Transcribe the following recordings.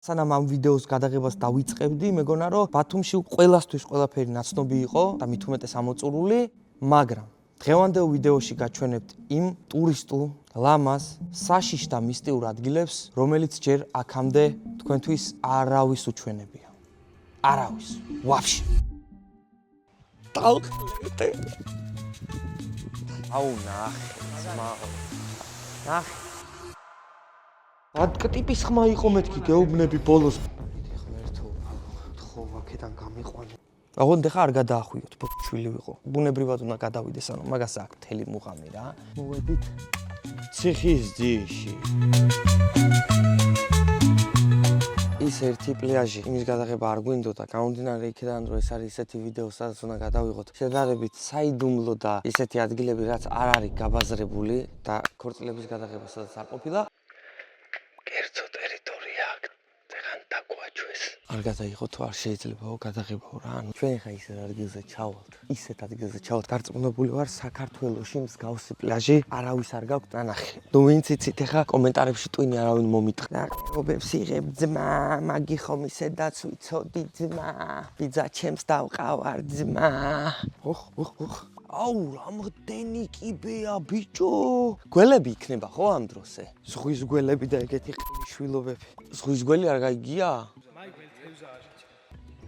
სანამ ამ ვიდეოს გადაღებას დავიწყებდი, მეგონა რომ ბათუმში ყველასთვის ყველაფერი ნაცნობი იყო და მით უმეტეს ამოწურული, მაგრამ დღევანდელ ვიდეოში გაჩვენებთ იმ ტურისტულ ლამაზ, საშიშ და მისტიურ ადგილებს, რომელიც ჯერ აქამდე თქვენთვის არავის უჩვენებია. არავის. ვაფშე. დავხლეთე. აუ ნახე, ნახე. ტიპის ხმა იყო მეთქი გეუბნები ბოლოს. ღმერთო, ხო აქედან გამიყვანე. აღონდ ხა არ გადაახვიოთ, შვილი ვიყო. ბუნებრივად უნდა გადავიდეს, ანუ მაგას აქ მთელი მუღამი რა. მოვედით ციხის ძიში. ის ერთი პლაჟი, იმის გადაღება არ გვინდოდა, გამომდინარე იქიდან რომ ეს არის ისეთი ვიდეო, სადაც უნდა გადავიღოთ შედარებით საიდუმლო და ისეთი ადგილები, რაც არ არის გაბაზრებული და ქორწილების გადაღება სადაც არ ყოფილა. კერძო ტერიტორია აქ თან დაგვაჩვეს. არ გადაიღო თუ არ შეიძლებაო გადაღებაო რა. ანუ ჩვენ ხა ისეთ ადგილზე ჩავალთ. ისეთ ადგილზე ჩავალთ. გარწმუნებული ვარ საქართველოში მსგავსი პლაჟი არავის არ გაქვთ ნანახი. ნუ ვინც იცით ხა კომენტარებში ტვინი არავინ მომიტყდა. ობებს იღებ ძმა, მაგი ხომ ისედაც ვიცოდი ძმა. პიძა ჩემს დავყავარ ძმა. ოხ. აუ, რამდენი კიბეა ბიჭო. გველები იქნება ხო ამ დროსე? ზღვის გველები და ეგეთი შვილობები. ზღვის გველი არ გაიგია?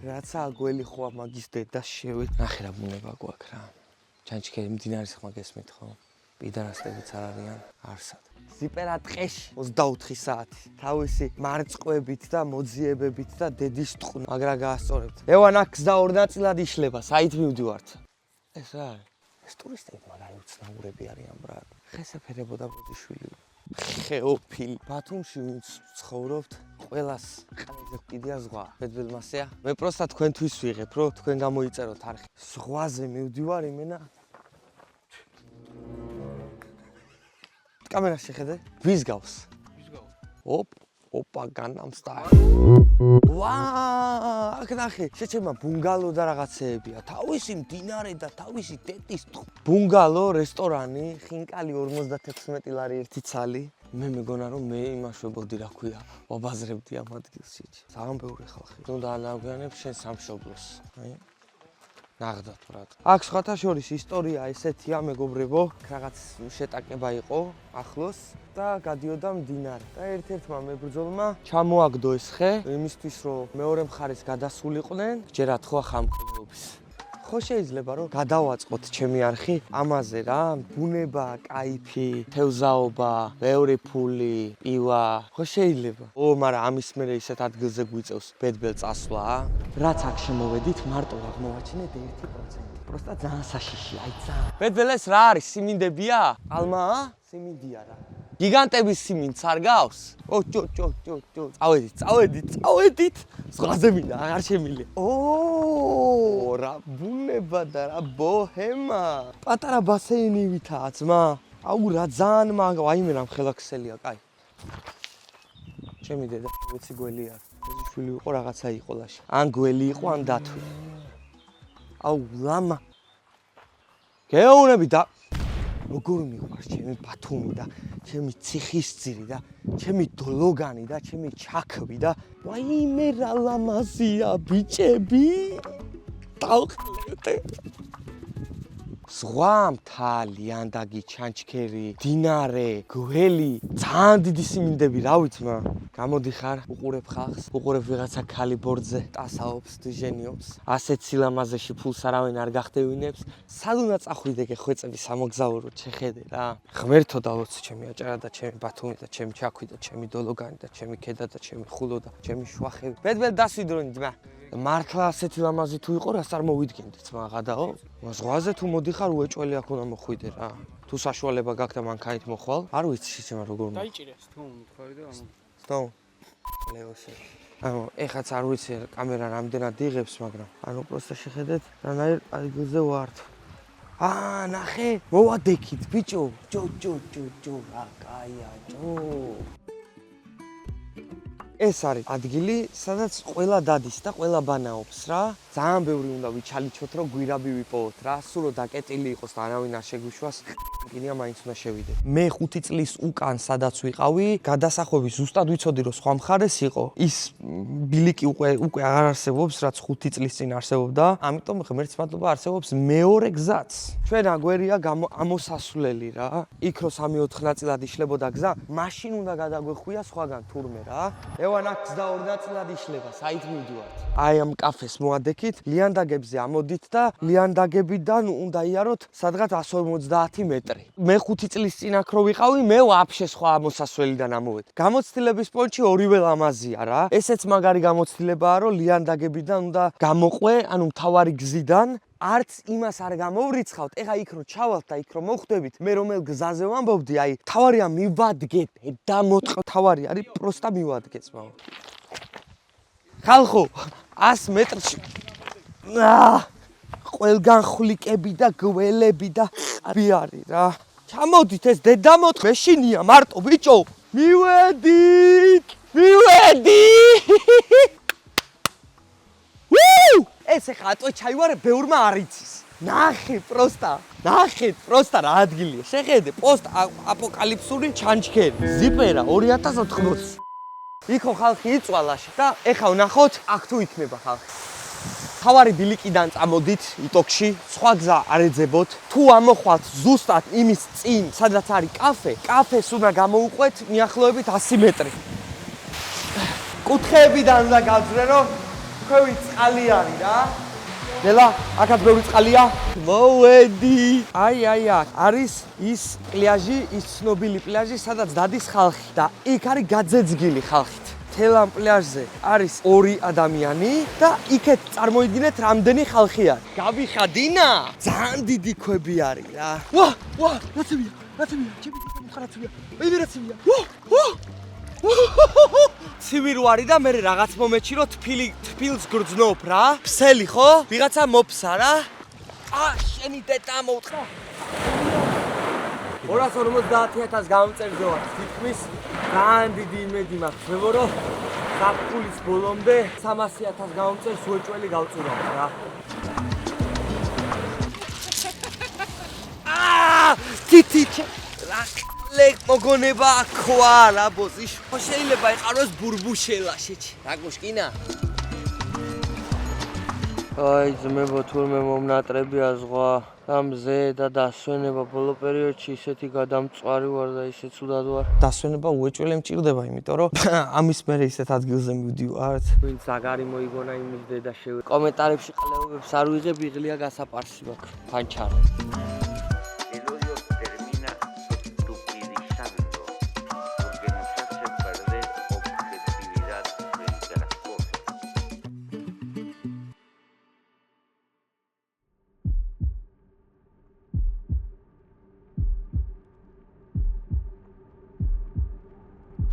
რაცა გველი ხო მაგის დედა შევით. ნახე რა ბუნება გვაქვს რა. ჩანჩქერი მდინარის ხმა გესმით ხო? პიდარასტებიც არ არიან არსად. ზიპერა ტყეში 24 საათი. თავისი მარწყვებით და მოძიებებით და დედის ტყუნა. მაგრა გაასწორებთ. ევან აქ გზა ორ ნაწილად იშლება, საით მივდივართ. ეს რა არის? ეს ტურისტები მაგარი უცნაურები არიან ბრატ. ხესეფერებოდა ბოდიშვილი. ხეოფილი. ბათუმში ვინც ცხოვრობთ, ყველას ყველაზე კიდია ზღვა. ბედბელმასეა. მე პროსტა თქვენთვის ვიღებ, რომ თქვენ გამოიწეროთ არხი. ზღვაზე მივდივარ იმენა. კამერას შეხედე? ვის გავს? ოპა განამ სტაილ. აქ ნახე, შეჩემა ბუნგალო და რაღაცეებია. თავისი მდინარე და თავისი ტეტის ბუნგალო, რესტორანი, ხინკალი 56 ლარი ერთი ცალი. მე მეგონა რომ მე იმაშვებოდი რა ქვია, ვაბაზრებდი ამ ადგილში. ძალიან ბევრი ხალხი. უნდა ანაგვიანებ შენ სამშობლოს. აი. ნახდათ ბრატ. აქ სხვათა შორის ისტორია ესეთია მეგობრებო, რაღაც შეტაკება იყო ახლოს და გადიოდა მდინარე. და ერთ-ერთმა მებრძოლმა ჩამოაგდო ეს ხე, იმისთვის რომ მეორე მხარეს გადასულიყვნენ, ჯერათ ხო ხამყრობის. ხო შეიძლება რომ გადავაწყოთ ჩემი არხი ამაზე რა, ბუნება, кайფი, თევზაობა, მეორე ფული, პივა, ხო შეიძლება. მაგრამ ამის მერე ისეთ ადგილზე გვიწევს ბედბელ წასვლა. რაც აქ შემოვედით, მარტო აღმოვაჩინეთ 1%. პროსტა ძალიან საშიში, აი ძალიან. ბედბელეს რა არის, სიმინდებია? ალმაა? სიმინდია რა. გიგანტების სიმინდს არ გავს? ჯო. წავედით. ზღვაზე მინდა, აღარ შემილია. რა ბუნება და რა ბოჰემა. პატარა ბასეინივითაა ძმა. აუ რა ძალიან მაგა, აი მე რა მხელაქსელია, კაი. ჩემი დედა ვიცი გველი არ. შვილი იყო რაღაცა იყო ლაში. ან გველი იყო, ან დათვი. აუ ლამა. გეუნები და როგორ მიყვარს ჩემი ბათუმი და ჩემი ციხისძირი და ჩემი დოლოგანი და ჩემი ჩაქვი და ვაიმე რა ლამაზია ბიჭები. დავხლეთე. ზღვა, მთალი, ანდაგი, ჩანჩქერი, დინარე, გველი, ძალიან დიდი სიმინდები, რა ვიცმა. გამოდიხარ, უყურებ ხალხს, უყურებ ვიღაცა ქალი ბორძზე, ტასაობს, დიჟენიობს. ასეთ სილამაზეში ფულს არავინ არ გახდევინებს. სად უნდა წახვიდე ხვეწები სამოგზაუროდ, შეხედე რა. ღმერთო დავოცი ჩემი აჭარა და ჩემი ბათუმი და ჩემი ჩაქვი და ჩემი დოლოგანი და ჩემი ქედა და ჩემი ხულო და ჩემი შვახები. ბედბელ დასვიდრონი ძმა. მართლა ასეთი ლამაზი თუ იყო, რას არ მოვიდგენდი ძმა ღადაო? ზღვაზე თუ მოდიხარ, უეჭველი აქ უნდა მოხვიდე რა. თუ საშუალება გაქვს და მანქანით მოხვალ, არ ვიცი შეჩემა როგორ უნდა. დაიჭირე სტონ თქვარი და ამო. სტონ. ლეოსე. ეხაც არ ვიცი კამერა რამდენად იღებს, მაგრამ ანუ პროსტა შეხედეთ, რანაირ ადგილზე ვართ. ნახე, მოვადექით ბიჭო. ჯო, რა კაია, ჯო. ეს არის ადგილი, სადაც ყველა დადის და ყველა ბანაობს რა. ძალიან ბევრი უნდა ვიჩალიჩოთ, რომ გვირაბი ვიპოვოთ რა. სულ რომ დაკეტილი იყოს და არავინ არ შეგვიშვას. კინია მაინც უნდა შევიდე. მე 5 წლის უკან სადაც ვიყავი, გადასახვევი ზუსტად ვიცოდი რომ სხვა მხარეს იყო. ის ბილიკი უკვე აღარ არსებობს, რაც 5 წლის წინ არსებობდა. ამიტომ ღმერთს მადლობა არსებობს მეორე გზაც. ჩვენ აგვერია ამოსასვლელი რა. იქ რო 3-4 ნაწილად იშლებოდა გზა, მაშინ უნდა გადაგვეხვია სხვაგან თურმე რა. ევან აქ გზა 2 ნაწილად იშლება, საით მივდივართ. აი ამ კაფეს მოადექით, ლიანდაგებზე ამოდით და ლიანდაგებიდან უნდა იაროთ სადღაც 150 მეტრი. მე 5 წლის წინ აქ რო ვიყავი, მე ვაფშე სხვა ამოსასვლელიდან ამოვედი. გამოცდილების პონჩი ორივე ლამაზია რა. ესეც მაგარი გამოცდილებაა, რომ ლიანდაგებიდან უნდა გამოყვე, ანუ მთავარი გზიდან არც იმას არ გამოვრიცხავთ. ეხა იქ რო ჩავალთ და იქ რო მოხვდებით, მე რომელ გზაზე ვამბობდი, აი, თავარია მივადგეთ და მოწყო თავარი არის პროსტა მივადგეთ, მამა. ხალხო, 100 მეტრში. ყველგან ხვლიკები და გველები და ყბი არის რა. ჩამოდით ეს დედამოთხე მეშინია მარტო ბიჭო. მივედით! ეს ეხა ატო ჩაივარე ბევრმა არ იცის. ნახეთ პროსტა რა ადგილია. შეხედე პოსტ აპოკალიფსური ჩანჩქერი. ზიპერა 2080. იქო ხალხი იწვალაში და ეხა ვნახოთ აქ თუ იქნება ხალხი. თავარი ბილიკიდან წამოდით იტოქში, სხვა გზა არ ეძებოთ. თუ ამოხვალთ ზუსტად იმის წინ, სადაც არის კაფეს უნდა გამოუყვეთ მიახლოებით 100 მეტრი. კუთხეებიდან უნდა გავძვრე, რომ ქვევით წყალი არის რა. ნელა, აქაც ბევრი წყალია. მოვედი. აი, აქ არის ის პლაჟი, ის ცნობილი პლაჟი, სადაც დადის ხალხი და იქ არის გაძეძგილი ხალხით. თელ ამ პლაჟზე არის 2 ადამიანი და იქეთ წარმოიდგინეთ რამდენი ხალხი არის. გავიხადინა? ძალიან დიდი ქვები არის რა. ვა, რაცებია? ჩემი მხრაცებია. მე რაცებია? ცივი რო არის და მე რაღაც მომენტში რო თფილს გრძნობ რა. ფსელი ხო? ვიღაცა მოფსა რა. შენი დედა მოუთხა. 250,000 გამომწერზე ვარ. თითქმის ძალიან დიდი იმედი მაქვს, რომ საფულის ბოლომდე 300,000 გამომწერს უეჭველი გავწურავ რა. თითი ლეგ მოგონება ქვა რა ბოზი. შეიძლება იყაროს ბურბუშელა შეჭი. რაგუშკინა. აი ძმებო თურმე მომნატრებია ზღვა. ამზე და დასვენება ბოლო პერიოდში ისეთი გადამწვარი ვარ და ისე ცუდად ვარ. დასვენება უეჭველი მჭირდება, იმიტომ რომ ამის მერე ისეთ ადგილზე მივდივართ. ვინც აგარი მოიგონა იმის დედა შევე. კომენტარებში ყლეობებს არ ვიღებ, იღლია გასაპარსი მაქვს. ფანჩარი.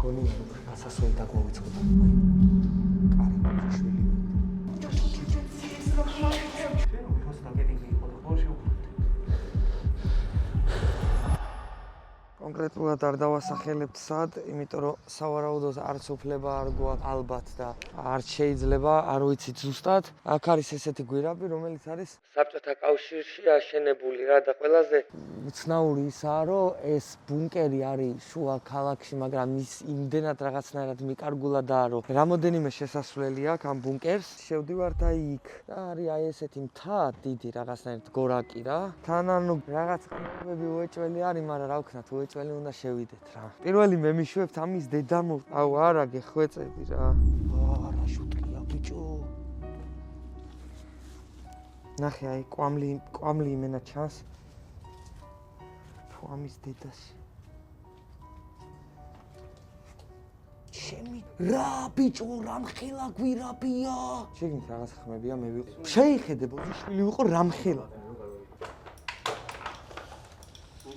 გონია რომ გასასვლელი დაგვაუწყდა. კარი მოშვილი. კონკრეტულად არ დავასახელებთ სად, იმიტომ რომ სავარაუდოდ არც უფლება არ გვაქვს ალბათ და არ შეიძლება, არ ვიცით ზუსტად. აქ არის ესეთი გვირაბი, რომელიც არის საბჭოთა კავშირში აშენებული რა და ყველაზე უცნაური ისაა, რომ ეს ბუნკერი არის შუა ქალაქში, მაგრამ ის იმდენად რაღაცნაირად მიკარგულადაა, რომ რამოდენიმე შესასვლელი აქვს ამ ბუნკერს. შევდივართ აი იქ და არის აი ესეთი მთა დიდი რაღაცნაირად გორაკი რა. თან ანუ რაღაც ყურები უეჭველი არის, მაგრამ რა ვქნათ, უეჭველი უნდა შევიდეთ რა. პირველი მე მიშვებთ ამის დედამო. აუ არა გეხვეწები რა. არა შუტყია ბიჭო. ნახე აი კვამლი იმენა ჩანს. თუ ამის დედაში. ჩემი რა ბიჭო რამხელა გვირაბია. შეგნით რაღაც ხმებია მე ვიყო. შეიხედე ბოზიშვილი ვიყო რამხელა.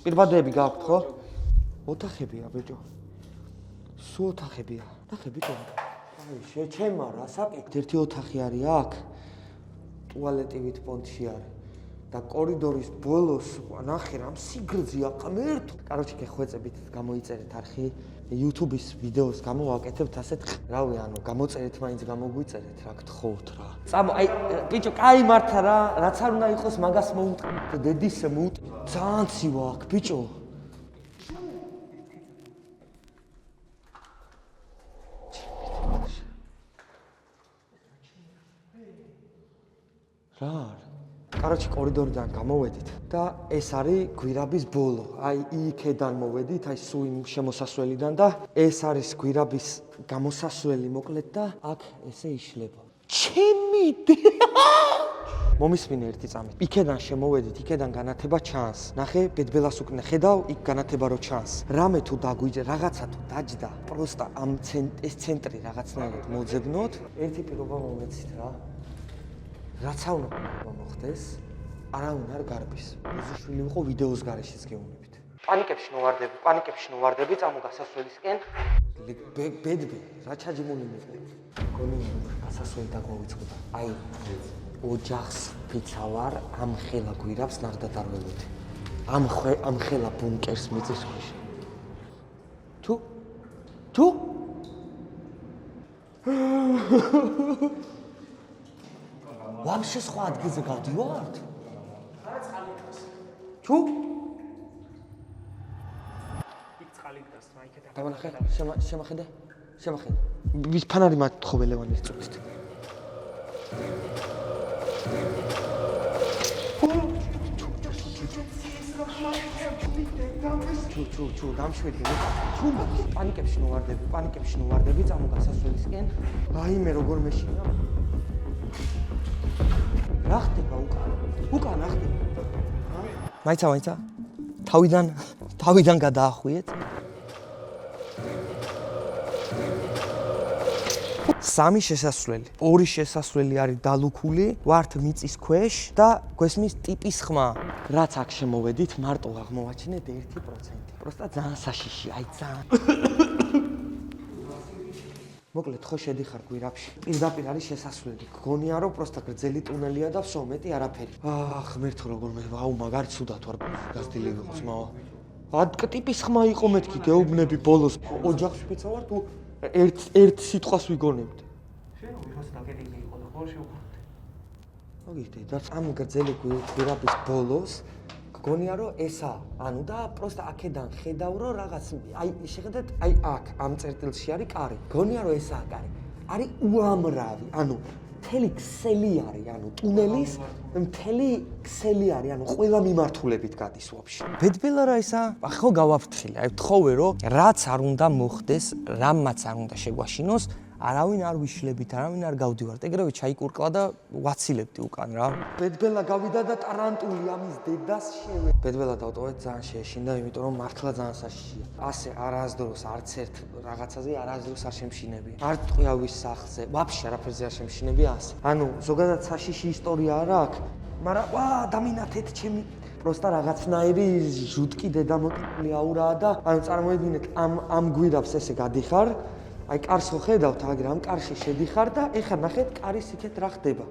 პირბადეები გაქვთ ხო? ოთახებია ბიჭო. სულ ოთახებია. ნახე ბიჭო. აი შეჩემა რა საკეთე. ერთი ოთახი არის აქ. ტუალეტივით პონტში არის. და კორიდორის ბოლოს ნახე რამ სიგრძეა ღმერთო. კაროჩე გეხვეწებით გამოიწერეთ არხი YouTube-ის ვიდეოს გამოვაკეთებთ ასეთ რავი ანუ გამოწერეთ მაინც გამოგვიწერეთ რა გთხოვთ რა. წამო აი ბიჭო კაი მართა რა რაც არ უნდა იყოს მაგას მოუტყიდე დედისე მოუტყიდე ძალიან ცივა აქ ბიჭო. რა კაროჩე კორიდორიდან გამოვედით და ეს არის გვირაბის ბოლო. აი იქედან მოვედით, აი სულ იმ შემოსასვლელიდან და ეს არის გვირაბის გამოსასვლელი მოკლედ და აქ ესე იშლება. ჩემი მომისმინე ერთი წამით. იქედან შემოვედით, იქედან განათება ჩანს. ნახე, ბედბელას უკნე ხედავ, იქ განათება რო ჩანს. რამე თუ დაგვიჯდა, რაღაცა თუ დაჯდა, პროსტა ამ ეს ცენტრი რაღაცნაირად მოძებნოთ. ერთი პირობა მომეცით რა. რაც აუნა მოხდეს, არავინ არ გარბის. მოზიშვილი იყო ვიდეოს გარეშეც გეუბნებით. პანიკებში ნოვარდები, წამო გასასვლელისკენ. ბედბე, რა ჩაჯიმული მიყო. გონი გასასვლელი დაგვავიწყდა. აი, ოჯახს ფიცავარ, ამ ხელა გვირაბს ნახდათ არ ველოდი. ამ ხელა ბუნკერს მიწის ქვეშ. თუ ვაფშე სხვა ადგილზე გავდივართ? არა წყალი დგას. თუ? იქ წყალი დგას, მაიქედა. დამანახე, შემახედე. ვის ფანარი მათხოვე ლევანის წუთით. ჩუ, დამშვიდი. ჩუ, პანიკებში ნოვარდები, წამო გასასვლელისკენ. აიმე როგორ მეშინა. რა ხდება უკან რა ხდება? მაიცა თავიდან გადაახვიეთ. სამი შესასვლელი, ორი შესასვლელი არის დალუქული, ვართ მიწის ქვეშ და გვესმის ტიპის ხმა. რაც აქ შემოვედით, მარტო აღმოვაჩინეთ 1%. პროსტა ძალიან საშიში, აი ძალიან. მოკლედ ხო შედიხარ გვირაბში. პირდაპირ არის შესასვლელი. გგონია რომ პროსტა გრძელი ტუნელია და всё, მეტი არაფერი. ღმერთო როგორ აუ მაგარი ცუდად ვარ გასდილი ვიყოს მავა. ტიპის ხმა იყო მეთქი გეუბნები ბოლოს. ოჯახში ფიცავარ თუ ერთ სიტყვას ვიგონებდი. შენ ვიღაც დაგედინე იყო და ხო შევხვდე. მოგიხდი და ამ გრძელი გვირაბის ბოლოს გგონია რომ ესა, ანუ და პროსტა აქედან ხედავ რომ რაღაც აი შეხედეთ აი აქ ამ წერტილში არის კარი. გგონია რომ ესაა კარი. არის უამრავი, ანუ მთელი ქსელი არის, ანუ ტუნელის მთელი ქსელი არის, ანუ ყველა მიმართულებით გადის ვაფშე. ბედბელა რა ესა? ხო გავაფრთხილე, აი ვთხოვე რომ რაც არ უნდა მოხდეს, რამაც არ უნდა შეგვაშინოს, არავინ არ ვიშლებით, არავინ არ გავდივართ. ეგრევე ჩაიკურკლა და ვაცილებდი უკან რა. ბედბელა გავიდა და ტარანტული ამის დედას შევე. ბედბელა დავტოვეთ ძალიან შეეშინდა, იმიტომ რომ მართლა ძალიან საშიშია. ასე არასდროს არც ერთ რაღაცაზე არასდროს არ შემშინები. არ ტყვიავის სახლზე, ვაფშე არაფერზე არ შემშინები ასე. ანუ ზოგადად საშიში ისტორია არა აქ, მაგრამ დამინათეთ ჩემი პროსტა რაღაცნაირი ჟუტკი დედამოტკული აურაა და ანუ წარმოიდგინეთ ამ გვირაბს ესე გადიხარ. აი კარს ხო ხედავთ აგრე ამ კარში შედიხარ და ეხლა ნახეთ კარის იქეთ რა ხდება.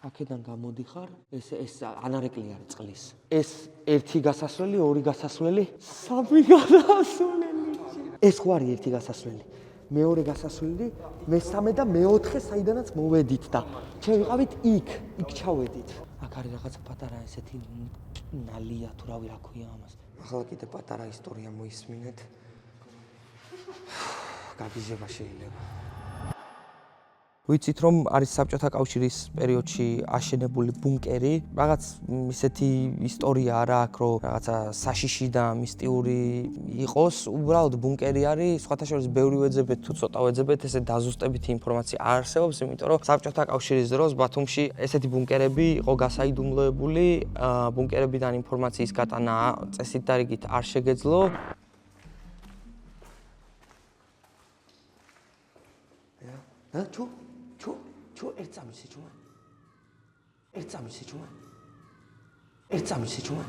აქედან გამოდიხარ, ეს ანარეკლი არის წყლის. ეს ერთი გასასვლელი, ორი გასასვლელი, სამი გასასვლელი. ეს ხო არის ერთი გასასვლელი. მეორე გასასვლელი, მესამე და მეოთხე საიდანაც მოვედით და ჩვენ ვიყავით იქ ჩავედით. აქ არის რაღაცა პატარა ესეთი ნალია თუ რავი რა ქვია ამას. ახლა კიდე პატარა ისტორია მოისმინეთ. გაგიზება შეიძლება. ვიცით რომ არის საბჭოთა კავშირის პერიოდში აშენებული ბუნკერი, რაღაც ისეთი ისტორია არა აქვს რომ რაღაცა საშიში და მისტიური იყოს, უბრალოდ ბუნკერი არის, სხვათა შორის ბევრი ვეძებეთ თუ ცოტა ვეძებეთ, ესე დაზუსტებითი ინფორმაცია არ არსებობს, იმიტომ რომ საბჭოთა კავშირის დროს ბათუმში ესეთი ბუნკერები იყო გასაიდუმლოებული, ბუნკერებიდან ინფორმაციის გატანა წესით და რიგით არ შეგეძლო. ჩუ ერთ წამის ჩუმა.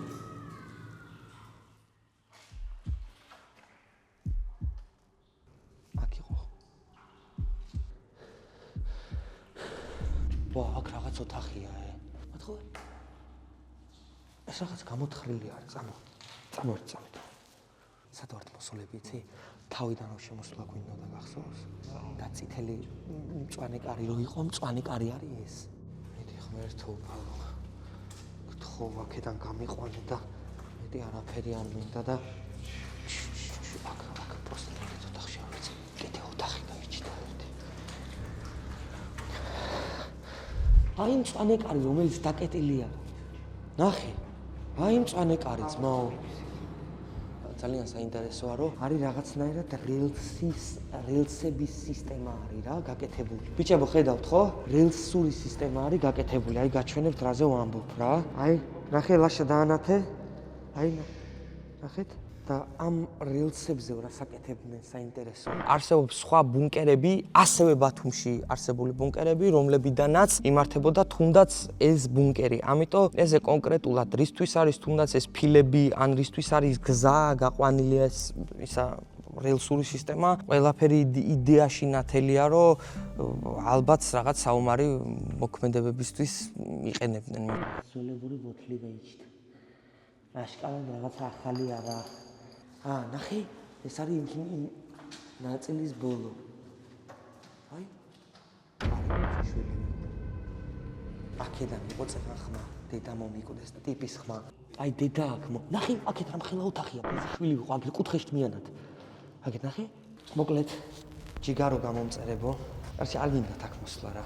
აქ იყო. აქ რაღაც ოთახია, მათხოვე. ეს რაღაც გამოთხრილი არის, წამოერთ. სად ვართ მოსულები, იცი? თავიდან რომ შემოსვლა გვინდოდა გახსოვს? და წითელი მწვანე კარი რო იყო, მწვანე კარი არის ეს. მეტი ღმერთო, გთხოვ აქედან გამიყვანე და მეტი არაფერი არ მინდა და აქ პროსტა ერთ ოთახში არ ვიცი. კიდე ოთახი გაიჩნდა ერთი. აი მწვანე კარი რომელიც დაკეტილია. ნახე. აი მწვანე კარი ძმაო. ძალიან საინტერესოა რომ არის რაღაცნაირად რელსების სისტემა არის რა გაკეთებული. ბიჭებო ხედავთ ხო? რელსური სისტემა არის გაკეთებული. აი გაჩვენებთ რაზე ვამბობ რა. აი ნახე ლაშა დაანათე. აი ნახეთ და ამ რელსებზე რა საკეთებდნენ საინტერესო. არსებობს სხვა ბუნკერები, ასევე ბათუმში არსებული ბუნკერები, რომლებიდანაც იმართებოდა თუნდაც ეს ბუნკერი. ამიტომ ესე კონკრეტულად რისთვის არის თუნდაც ეს ფილები, ან რისთვის არის გზა გაყვანილი ეს ისა რელსური სისტემა, ყველაფერი იდეაში ნათელია, რომ ალბათ რაღაც საომარი მოქმედებებისთვის იყენებდნენ. სულებული ბოთლი გაიჩნდა. აშკარად რაღაც ახალი არა. ნახე, ეს არის იმ ნაწილის ბოლო. აი, არის შვილი. აქედან იყო წერა ხმა, დედა მომიკვდეს და ტიპის ხმა. აი, დედა აქ ნახე, აქეთ რამ ხელა ოთახია, შვილი იყო, აგერ კუთხეში მიანად. აგეთ ნახე, მოკლედ ჯიგარო გამომწერებო. არჩი არ გინდათ აქ მოსვლა რა.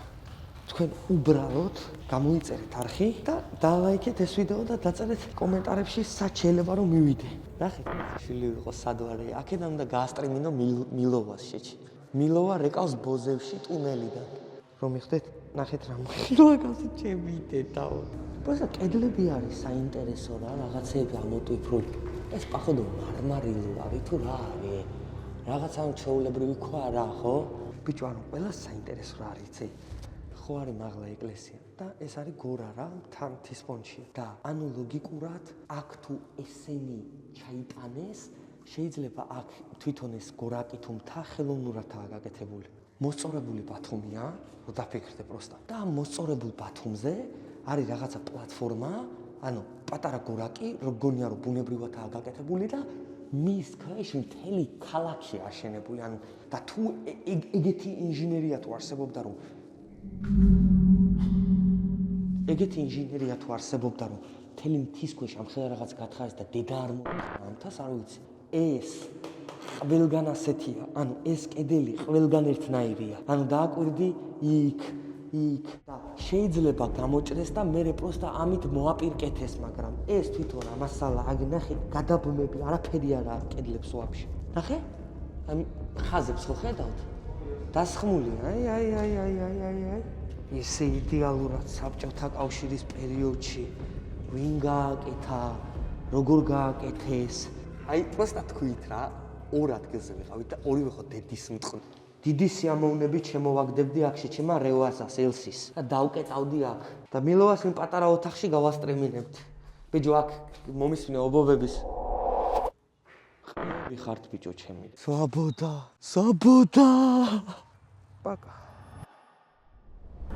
თქვენ უბრალოდ გამოიწერეთ არხი და დალაიქეთ ეს ვიდეო და დაწერეთ კომენტარებში სად შეიძლება რომ მივიდე. ნახეთ, შვილი იყო სადვარი. აქედან უნდა გაასტრიმინო მილოვას შეჭი. მილოვა რეკავს ბოზევში ტუნელიდან. რომ მიხდეთ, ნახეთ რა მილოვა გასი ჩემი დედაო. პროსტა კედლები არის საინტერესო რა, რაღაცეები ამოტვიფრული. ეს პაходу მარმარილო არის თუ რა არის? რაღაცა ჩვეულებრივი ქვა რა, ხო? ბიჭო, ანუ ყველა საინტერესო რა არის, იცი? ხო არის მაღლა ეკლესია და ეს არის გორა რა თან თისპონჩია და ანუ ლოგიკურად აქ თუ ესენი ჩაიტანეს შეიძლება აქ თვითონ ეს გორაკი თუ მთა ხელოვნურადაა გაკეთებული. მოსწორებული ბათუმია, რომ დაფიქრდე პროსტა. და ამ მოსწორებულ ბათუმზე არის რაღაცა პლატფორმა, ანუ პატარა გორაკი, რომ გონია რომ ბუნებრივადაა გაკეთებული და მის ქვეშ მთელი ქალაქი აშენებული, ანუ და თუ ეგეთი ინჟინერია თუ არსებობდა რომ ეგეთი ინჟინერია თუ არსებობდა რომ მთელი მთის ქვეშ ამ ხელა რაღაც გათხარეს და დედა არ მოხდა ამთას არ ვიცი ეს ყველგან ასეთია ანუ ეს კედელი ყველგან ერთნაირია ანუ დააკვირდი იქ და შეიძლება გამოჭრეს და მე პროსტა ამით მოაპირკეთეს მაგრამ ეს თვითონ ამასალა აგ ნახე გადაბმები არაფერი არ არის კედლებს ვაფშე ნახე ამ ხაზებს ხო ხედავთ დასხმული აი ესე იდეალურად საბჭოთა კავშირის პერიოდში ვინ გააკეთა როგორ გააკეთეს აი პროსტა თქვით რა ორ ადგილზე ვიყავით და ორივე ხო დედის მწყვრ დიდი სიამოვნებით შემოვაგდებდი აქ შეჩემა რევაზას ელსის და დავკეტავდი აქ და მილოვას იმ პატარა ოთახში გავასტრიმინებთ ბიჭო აქ მომისმინე ობობების ყირი ხართ ბიჭო ჩემი საბოდა პაკა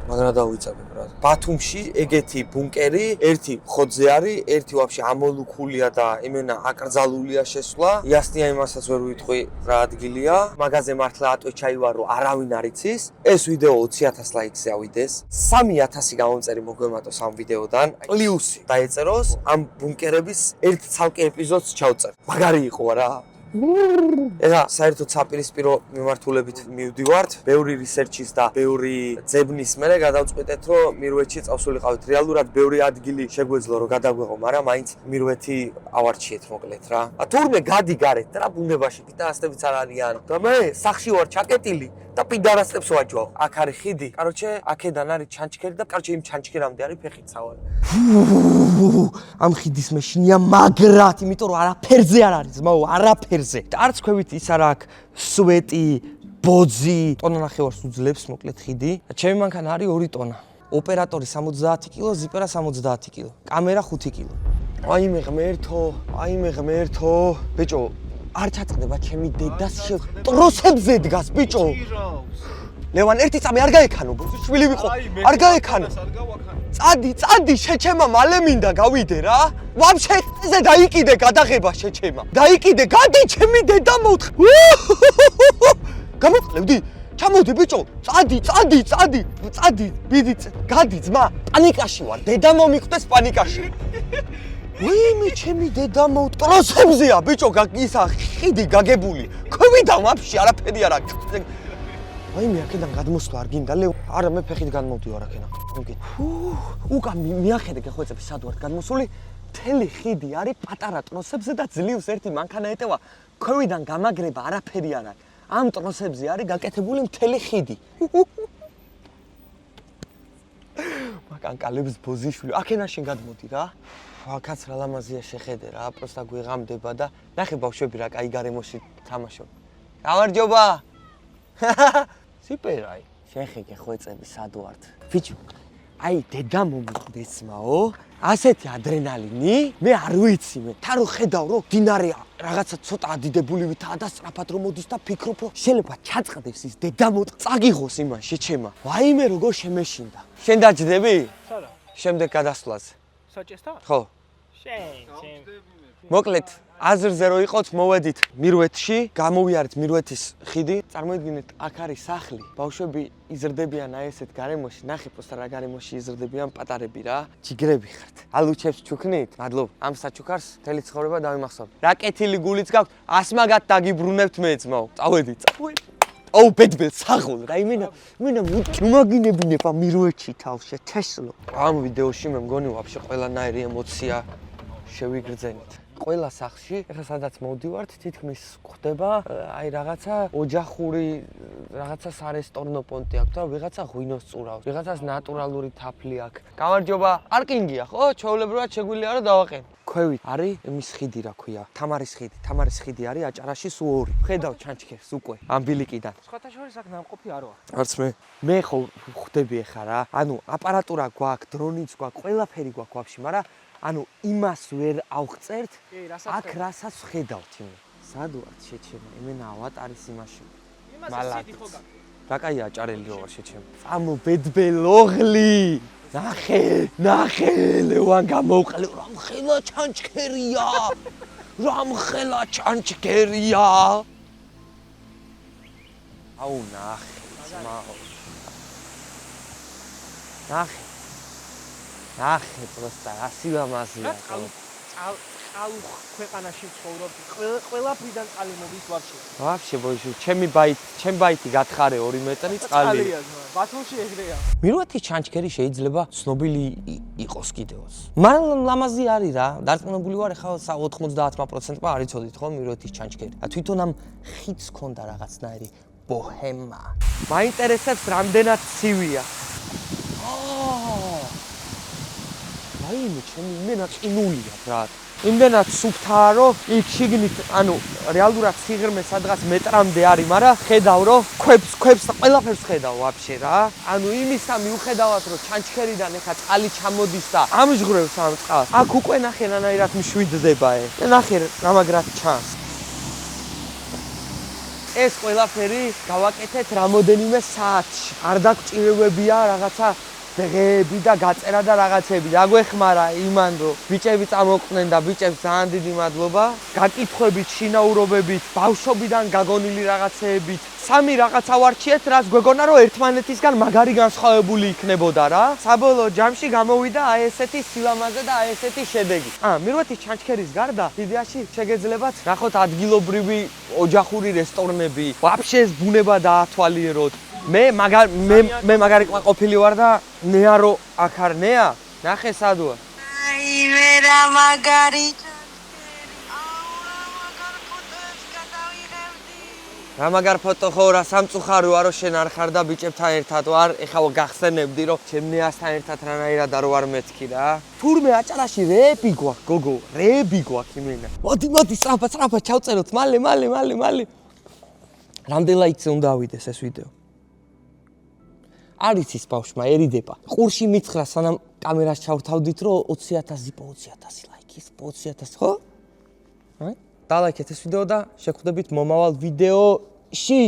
მაგრამ დავიწებებ რა. ბათუმში ეგეთი ბუნკერი, ერთი ხოძე არის, ერთი ვაფშე ამოლუქულია და იმენა აკრძალულია შესვლა. იასნია იმასაც ვერ ვიტყვი რა ადგილია. მაგაზე მართლა ატვე ჩაივარო, არავინ არ იცის. ეს ვიდეო 20000 ლაიქზე ავიდეს. 3000 გამომწერი მოგვემატოს ამ ვიდეოდან. პლუსი დაეწეროს ამ ბუნკერების ერთ ცალკე ეპიზოდს ჩავწერ. მაგარი იყო რა. ეხლა საერთოდ საპირისპირო მიმართულებით მივდივართ, ბევრი რისერჩის და ბევრი ძებნის მერე გადავწყვეტეთ, რომ მირვეთში წავსულიყავით. რეალურად ბევრი ადგილი შეგვეძლო რომ გადაგვეღო, მაგრამ მაინც მირვეთი ავარჩიეთ მოკლედ რა. თურმე გადი გარეთ რა ბუნებაში, პიტარასტებიც არ არიან. და მე სახში ვარ ჩაკეტილი და პიდარასტებს ვაჯვავ. აქ არის ხიდი. კაროჩე, აქედან არის ჩანჩქერი და კაროჩე იმ ჩანჩქერამდე არის ფეხით სავალი. ამ ხიდის მეშინია მაგრად, იმიტომ რომ არაფერზე არ არის, ძმაო, არაფერზე. და არც ქვევით ის არა აქ სვეტი, ბოძი, ტონა ნახევარს უძლებს მოკლედ ხიდი. ჩემი მანქანა არის 2 ტონა. ოპერატორი 70 კილო, ზიპერა 70 კილო. კამერა 5 კილო. აიმე ღმერთო. ბიჭო, არ ჩაწყდება ჩემი დედას ტროსებზე დგას, ბიჭო. ლევან ერთი წამი არ გაექანო ბოზი შვილი ვიყო არ გაექანო წადი შეჩემა მალე მინდა გავიდე რა ვაფშე ზე დაიკიდე გადაღება შეჩემა დაიკიდე გადი ჩემი დედა მოთხ გამოყლევდი ჩამოდი ბიჭო წადი ბიდი გადი ძმა პანიკაში ვარ დედა მომიკვდეს პანიკაში ვაიმე ჩემი დედა მოვტროსებზეა ბიჭო ისა ხიდი გაგებული ქვევიდა ვაფშე არაფერი არ აქვს ვაიმე აქედან გადმოსვლა არ გინდა ლევ არა მე ფეხით განმოვდივარ აქედან მოგეთ უკან მიახედე გეხვეწები სად ვარ გადმოსული მთელი ხიდი არის პატარა ტროსებზე და ძლივს ერთი მანქანა ეტევა ქვევიდან გამაგრება არაფერი არ არის ამ ტროსებზე არის გაკეთებული მთელი ხიდი მაკანკალებს ბოზიშვილი აქედან შენ გადმოდი რა აქაც რა ლამაზია შეხედე რა პროსტა გვიღამდება და ნახე ბავშვები რა კაი გარემოში თამაშობ გამარჯობა სიპერაი შეხე გეხვეწები სად ვართ ბიჭო აი დედა მომიკვდესმაო ასეთი ადრენალინი მე არ ვიცი მე თან რო ხედავ რომ დინარე რაღაცა ცოტა ადიდებული ვითაა და სწრაფად რომ მოდის და ფიქრობ რომ შეიძლება ჩაწყდეს ის დედა წაგიღოს იმან შეჩემა ვაიმე როგორ შემეშინდა შენ დაჯდები სადა შემდეგ გადასვლაზე საჭესთან ხო შენ მოკლედ აზრზე რო იყოთ მოვედით მირვეთში გამოვიარეთ მირვეთის ხიდი წარმოიდგინეთ აქ არის სახლი ბავშვები იზრდებიან აი ესეთ გარემოში ნახე პოსტა რა გარემოში იზრდებიან პატარები რა ჯიგრები ხართ ალუჩებს ჩუქნით მადლობა ამ საჩუქარს მთელი ცხოვრება დავიმახსოვრ რა კეთილი გულიც გაქვთ ასმაგად დაგიბრუნებთ მე ძმაო წავედი აუ ბედბელ საღოლ რა იმენა მომაგინებინებ ამ მირვეთში თავშე თესლო ამ ვიდეოში მე მგონი ვაფშე ყველანაირი ემოცია შევიგრძენით ყველა სახლში ეხლა სადაც მოვდივართ თითქმის ხდება აი რაღაცა ოჯახური რაღაცა სარესტორნო პონტი აქვს და ვიღაცა ღვინოს წურავს ვიღაცას ნატურალური თაფლი აქვს გამარჯობა პარკინგია ხო ჩვეულებრივად შეგვიძლია რომ დავაყენო ქვევით არის იმის ხიდი რა ქვია თამარის ხიდი არის აჭარაში სულ ორი ხედავ ჩანჩქერს უკვე ამ ბილიკიდან სხვათა შორის აქ ნამყოფი არ ვარ არც მე ხო ხვდები ეხლა რა ანუ აპარატურა გვაქვს დრონიც გვაქვს ყველაფერი გვაქვს ვაფშე მაგრამ ანუ იმას ვერ ავღწერთ აქ რასაც ხედავთ იმე სად ვართ შეჩემა იმენა ავატარის იმაში მალად რა კაი აჭარელი რო ვარ შეჩემა წამო ბედბელოღლი ნახე ლევან გამოვყლე რამხელა ჩანჩქერია აუ ნახე ძმაო ნახე პროსტა რა სილამაზეა წყალუ ქვეყანაში ცხოვრობ ყველაფრიდან წყალი მოდის ვაფშე ბოიში ჩემი ბაითი გათხარე 2 მეტრი წყალია ბათუმში ეგრეა მირვეთის ჩანჩქერი შეიძლება ცნობილი იყოს კიდევაც მაგრამ ლამაზი არის რა დარწმუნებული ვარ ახლა 90%-მა არ იცოდით ხო მირვეთის ჩანჩქერი და თვითონ ამ ხიდს ქონდა რაღაცნაირი ბოჰემა მაინტერესებს რამდენად ცივია აიმე ჩემი იმენა ყინულია ბრატ იმდენად სუფთაა რომ იქ შიგნით ანუ რეალურად სიღრმე სადღაც მეტრამდე არის მაგრამ ხედავ რომ ქვებს და ყველაფერს ხედავ ვაფშე რა ანუ იმისა მიუხედავად რომ ჩანჩქერიდან ეხა წყალი ჩამოდის და ამჟღვრევს ამ წყალს აქ უკვე ნახე რანაირად მშვიდდება ნახე რამაგრად ჩანს ეს ყველაფერი გავაკეთეთ რამოდენიმე საათში არ დაგჭირებებია რაღაცა დღეები და გაწერა და რაღაცები დაგვეხმარა იმან რომ ბიჭები წამოყვნენ და ბიჭებს ძალიან დიდი მადლობა გაკითხვებით შინაურობებით ბავშვობიდან გაგონილი რაღაცეებით სამი რაღაცა ვარჩიეთ რაც გვეგონა რომ ერთმანეთისგან მაგარი განსხვავებული იქნებოდა რა საბოლოო ჯამში გამოვიდა აი ესეთი სილამაზე და აი ესეთი შედეგი მირვეთის ჩანჩქერის გარდა დიდიაში შეგეძლებათ ნახოთ ადგილობრივი ოჯახური რესტორნები ვაფშე ეს ბუნება დაათვალიეროთ მე მაგარი ყოფილი ვარ და ნეარო აქ არ ნეა ნახე სადოა აი მე რა მაგარი რა მაგარ ფოტო ხო რა სამწუხარო არო შენ არ ხარ და ბიჭებთან ერთად ვარ ეხლა გახსენებდი რომ ჩემ ნეასთან ერთად რანაირად არ ვარ მეთქი რა თურმე აჭარაში რეები გვაქვს გოგო რეები გვაქვს იმენა მოდი სწრაფად ჩავწეროთ მალე რამდენ ლაიქზე უნდა ავიდეს ეს ვიდეო არის ის ბავშვმაერიდება ყურში მითხრა სანამ კამერას ჩავთავდით რომ 20,000 ლაიქის 20,000 ხო? დალაიქეთ ეს ვიდეო და შეგხვდებით მომავალ ვიდეოში